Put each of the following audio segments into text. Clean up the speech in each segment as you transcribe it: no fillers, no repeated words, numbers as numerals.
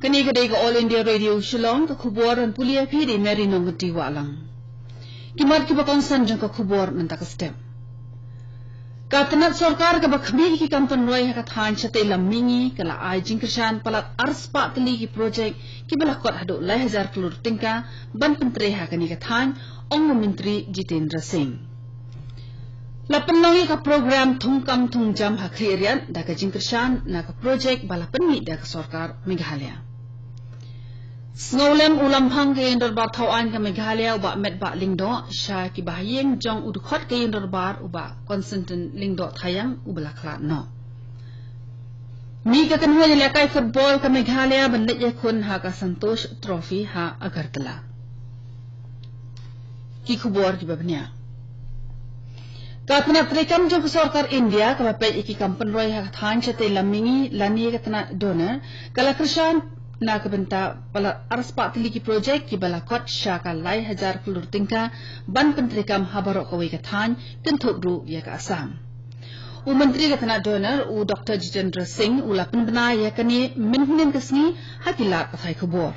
Kani kadai ka All India Radio Shillong ka khubor an pulia phi di meri nong ti walang. Kimat ki bakong san jang ka khubor nan ta ka stem. Ka tanat sarkar ka bakhmi ki kampan roi ha ka than chate lamingi kala ai jingkrishan palat arspa tali ki project ki bala kot hadu lai hazar klur tingka ban pentre ha kani ka than ong menteri Jitendra Singh. Lapan longi ka program thungkam thungjam ha khriyan da ka jingkrishan na ka project bala penmi da ka sarkar Meghalaya. Snowlem ulam hang ke indor bar thawan ka Meghalaya uba met ba lingdo sha ki bahayeng jong udkhot ke indor bar uba Konstantin lingdo thayang ubala khla no. Mi ka kanwa ni lakai football ka Meghalaya banlet ye khun ha ka Santosh trophy ha Agartala. Ki khubor ki babnya. Katna trekam jong sarkar India ka bapai iki kampan roi ha than chate lamingi lani ka tana donor kala krishan na kabenta pala arspa tili ki project ki bala kot shaka lai hazar kulur tingka ban pentrikam habarok kawai ka than tentuk ru ya ka asam. U menteri ka tana donor u Dr. Jitendra Singh u lapin bena ya kani minhnin kasni hakilat ka thai khubor.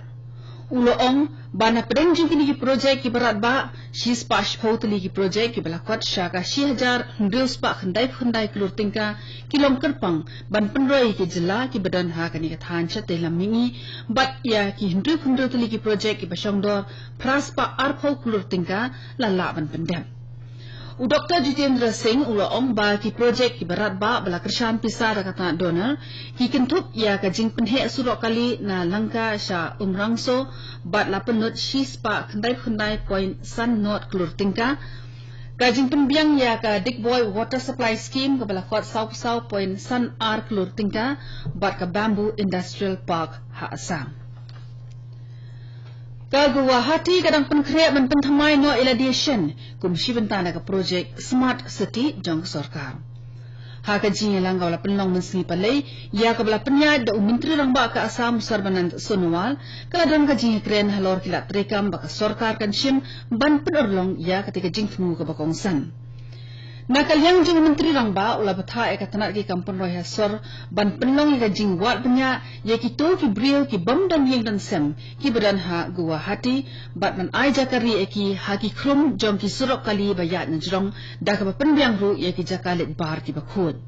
U loong bana pedeng jing ki project ki barat ba shis pash tili ki project ki bala kot shaka 6000 spa khandai kulur tingka kilom kerpang ban penroi ki jila ki badan ha kani ka than chate lamingi bat ya ki hindu tili ki project ki basongdor praspa arpho kulur tingka la ban pendam. U Dr. Jitendra Singh u loong ba ki project ki barat ba bala krishan pisar ka tana donor ki kentup ya ka jing penhe surok kali na langka sha umrangso bat la penut shispa khandai point san not kulur tingka ka jing penbiang ya ka Dick Boy water supply scheme ka bala kot sau point san ar kulur tingka bat ka bamboo industrial park ha Assam. Ka Guwahati kadang penkreat man penthamai no irradiation kum shibentana ka project smart city jong sarkar. Ha ka jinga langgaw la penlong mensni palai ya ka bala penyat da menteri rangba ka Assam Sarbanand Sonowal kala dang ka jinga kren halor kilat trekam ba ka sarkar kan shim ban penorlong ya ketika jingfnu ka bakong san. Nakalyang jing menteri rangba ula batha eka tanat ki kampun roy hasor ban penlong ka jing wat benya ya ki to ki brio ki bam dan yeng dan sem ki badan ha Guwahati bat man ai jakari eki ha ki khrum jong ki surok kali bayat njrong da ka penbiang ru ya ki jakalit bar ki bakhut.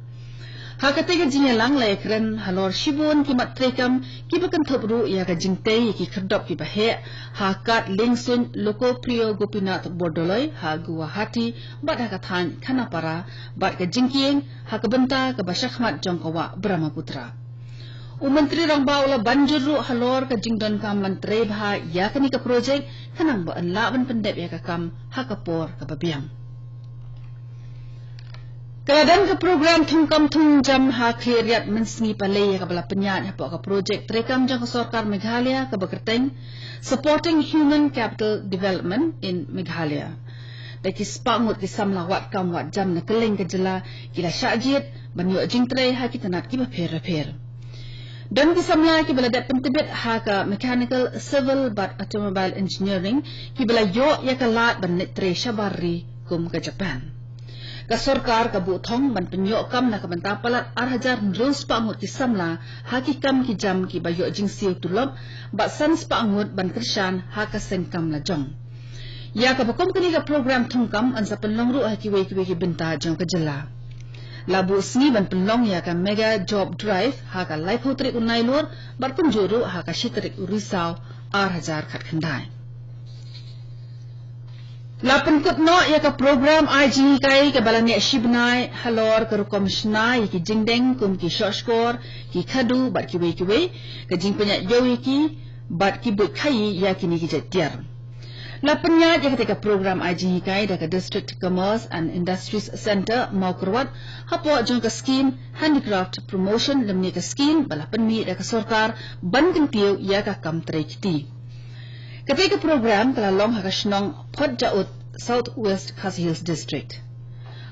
Ha katega jinga lang la ekren halor shibun ki mat trekam ki bakan thopru ya ka jingtei ki khadop ki bahe ha kat lingsun loko priyo Gopinath Bordoloi ha Guwahati bat ha ka than khanapara bat ka jingkieng ha ka benta ka bashakhmat jongkawa Brahmaputra. U menteri rangba ula banjuru halor ka jingdon kam lantre bha ya kani ka project kanang ba anla ban pendep ya ka kam ha ka por ka babiang. Kadang ke program thungkam thungjam ha khriat mensni palai ka bala penyat ha ka project trekam jang sarkar Meghalaya ka bakerteng supporting human capital development in Meghalaya. Daki spangut ki samla wat kam wat jam na keleng ke jela kila syajit banyo jingtre ha ki tanat ki ba pher. Dan ki samla ki bala dat pentibet ha ka mechanical civil but automobile engineering ki bala yo ya ka lat ban netre shabari kum ke Japan. Ka sarkar ka buthong ban penyo kam na ka banta palat 8,000 spangut ki samla ha ki kam ki jam ki bayo jingsiu tulop ba san spangut ban krishan ha ka sengkam la jong. Ya ka bakom kini ka program thungkam an sa penlong ru ha ki we ki benta jong ka jela. Labu sni ban penlong ya ka mega job drive ha ka life hotrik unai lor bar penjuru ha ka shitrik urisau 8,000 khat khandai. Lapan kut no ya ka program IG kai ke balani shibnai halor ka komishnai ki jingdeng kum ki shoshkor ki khadu bat ki we ka jing penya yowi ki bat ki but khai ya ki ni ki jatiar. Lapan ya ketika program IG kai da ka district commerce and industries center mau kurwat hapo jong ka scheme handicraft promotion lemni ka scheme balapan mi da ka sarkar ban kentiu ya ka kam trekti. Ketika program kala long ha ka Shillong Phot Jaut Southwest Khasi Hills District.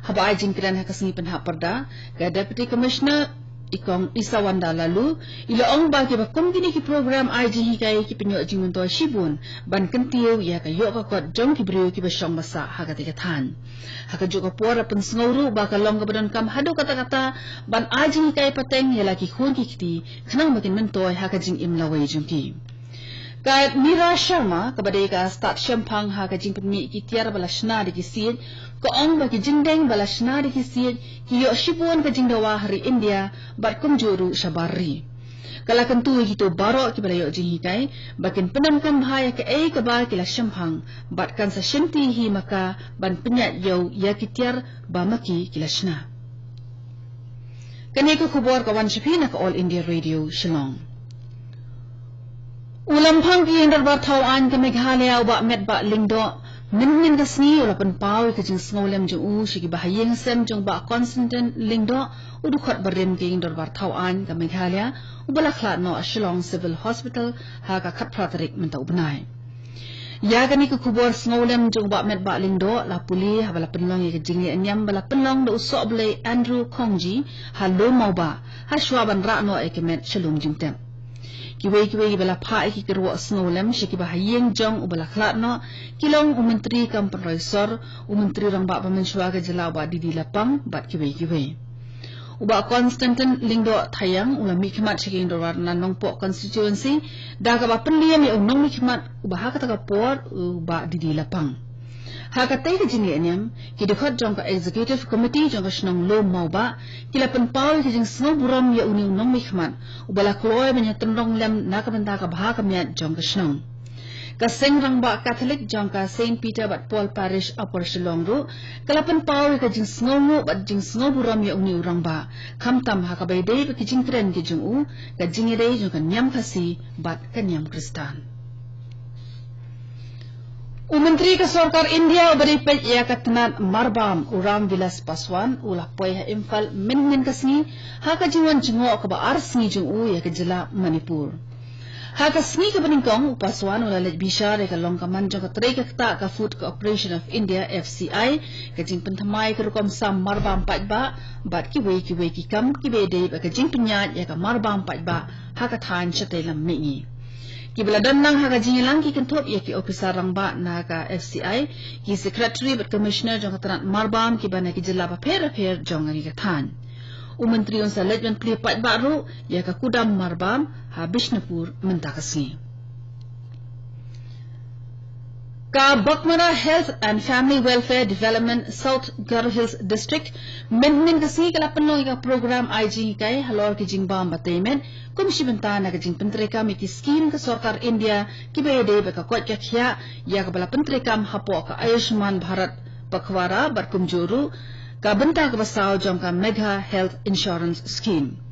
Haba ai jingkran ha kasni penha parda ka Deputy Commissioner ikong isawanda lalu ilaong ba ki bakum kini ki program IG hikai ki penyo jingun to shibun ban kentiu ya ka yo ka kot jong ki brio ki basong masa haga tiga than haga juga pora pun snguru ba ka long ka badan kam hadu kata-kata ban IG hikai pateng ya laki khun ki kiti khnang makin mentoy haga jing im lawai jungki ka Mira Sharma kabadai ka start shampang ha ka jing pemi ki tiar bala shna di ki sid ko ong ba ki jingdeng bala shna di ki sid ki yo shibun ka jing dawa hari India bat kum juru shabari kala kentu ki to baro ki bala yo jing hikai bakin penam kam bahaya ka ei ka ba ki la shampang bat kan sa shinti hi maka ban penyat yo ya ki tiar ba maki ki la shna kani ko khubor ka wan shapina ka All India Radio Shillong ulam phang ki indar ba thau an ka Meghalaya ba met ba lingdo min ka sni ula pan pau ka jing snolem jung u shi ki ba hayeng sem jung ba constant lingdo udu khot barim ki indar ba thau an ka Meghalaya ubala khla no Shillong Civil Hospital ha ka khat pratrik men ta ubnai ya gani ka kubor snolem jung ba met ba lingdo la puli ha bala penlong ki jing anyam bala penlong do so blai Andrew Kongji ha lo mau ba ha shwa ban ra no e ke met Shillong jing tem kiwe bala pha ki kerwa snolem shiki ba hayeng jong ubala khlat no kilong umentri kam panroisor umentri rang ba pamenshwa ka jela ba didi lapang bat kiwe uba Constantin lingdo thayang ula mikmat shiki ndo nanong po constituency da ka ba penliam ya unong mikmat uba ha ka ta por uba didi lapang ha ka tai ka jing anyam ki dekhot jong ka executive committee jong ka snong lo mau ba kila pen paul ki jing sno buram ya uni nong mikmat ubala kloy banya tendong lem na ka benda ka bha ka myat jong ka snong ka seng rang ba Catholic jong ka Saint Peter bat Paul Parish Upper Shillong ru kala pen paul ka jing sno ngo bat jing sno buram ya uni urang ba kham tam ha ka bai dei ki jing tren ki jung u ka jing dei jong ka nyam khasi bat ka nyam Kristan Menteri ke Sarkar India beri ya katnat marbam uram Vilas Paswan ulah poi ha Imphal min kasni ha ka jiwan jingo ka ba arsni jung u ya ka jila Manipur ha ka sni ka baningkong Paswan ulah lej bishar ka long ka man jong ka tre ka ta ka Food Corporation of India FCI ka jing penthamai ka rukom sam marbam pat ba bat ki we ki kam ki be de ba ka jing penyat ya ka marbam pat ba ha ka than chatai lam mi ki beladan nang ha ka jingilang ki kentop ya ki officer rang ba na ka FCI ki secretary but commissioner jong tanat marbam ki bana ki jilla ba pher jong ngi ka than menteri on sa lejman pli pat ba ru ya ka kudam marbam ha Bishnupur mentakasi ka Bakmara Health and Family Welfare Development South Garo Hills District min kasi kala penong ka program IG kai halor ki jingbam bataymen kum shibanta na ka jing pentreka mi ki scheme ka Sarkar India ki bede ba ka kot ka khya ya ka bala pentreka hapo ka Ayushman Bharat Pakhwara barkum juru ka benta ka basaw jong ka Mega Health Insurance Scheme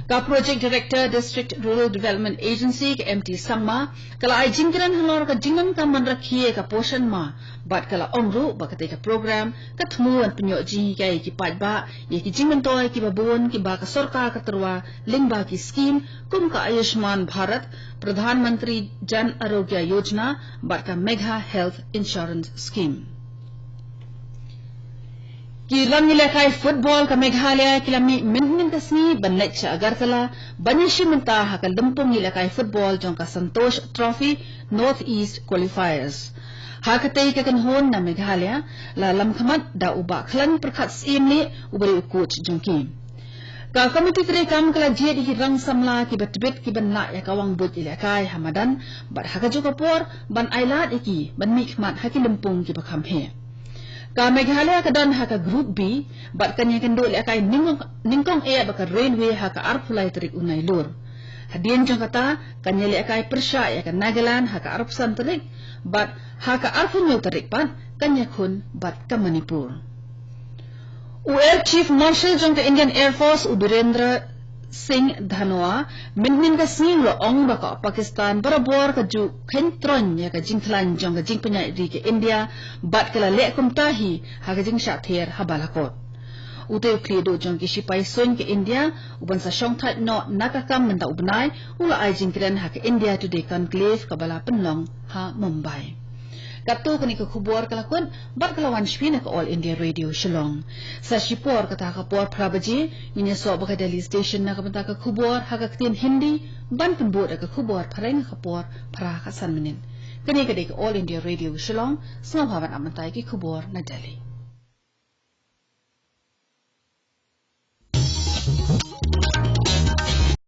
ka Project Director District Rural Development Agency ka MT Sangma kala ay jingkiran halor ka jingnan ka man rakhiye ka poshan ma bat kala ongru ba ka ka program ka thmuan penyo ji ka ki pat ba ye ki jingnan toy ki babon ki ba ka sarkar ka terwa lingba ki scheme kum ka Ayushman Bharat Pradhan Mantri Jan Arogya Yojana bat ka Mega Health Insurance Scheme ki lam nilakai football ka Meghalaya kilami min kasni banlek sa Agartala banyashi menta hakal dumpong nilakai football jong ka Santosh Trophy Northeast Qualifiers hakatay ka kanhon na Meghalaya la lam khamat da uba khlan prakhat simni ubari coach jong ki ka committee tre kam kala je di rang samla ki batbet ki banla ya kawang but ilakai hamadan bat hakajo kapor ban ailat iki ban mikmat hakil dumpong ki bakham he ka Meghalaya ka dan haka group B bat kanya kendo le kay ningkong e baka railway haka arpulay tarik unay lur hadien jong kata kanya le kay Persha ya ka Nagaland haka arpsan tarik bat haka arpunyo tarik pan kanya kun bat ka Manipur Air Chief Marshal jong ka Indian Air Force Udurendra Singh Dhanoa min ka sing lo ong baka Pakistan barabor ka ju khentron ya ka jingthlan jong ka jing penya ri ke India bat kala le kum tahi ha ka jing sha ther habalakot ute kledo jong ki sipai soin ke India uban sa shong that no nakakam menta ubnai ula ai jingkren ha ka India today conclave ka bala penlong ha Mumbai Kato kani ke kubur kalakun bat kalawan shwina ke All India Radio Shillong. Sa shipor kata kapor prabaji inya so bakadali station na kabenta ke kubur hagaktin Hindi ban pembut ke kubur pareng kapor para kasan menin. Kani ke All India Radio Shillong semua hawan amantai ke kubur na Delhi.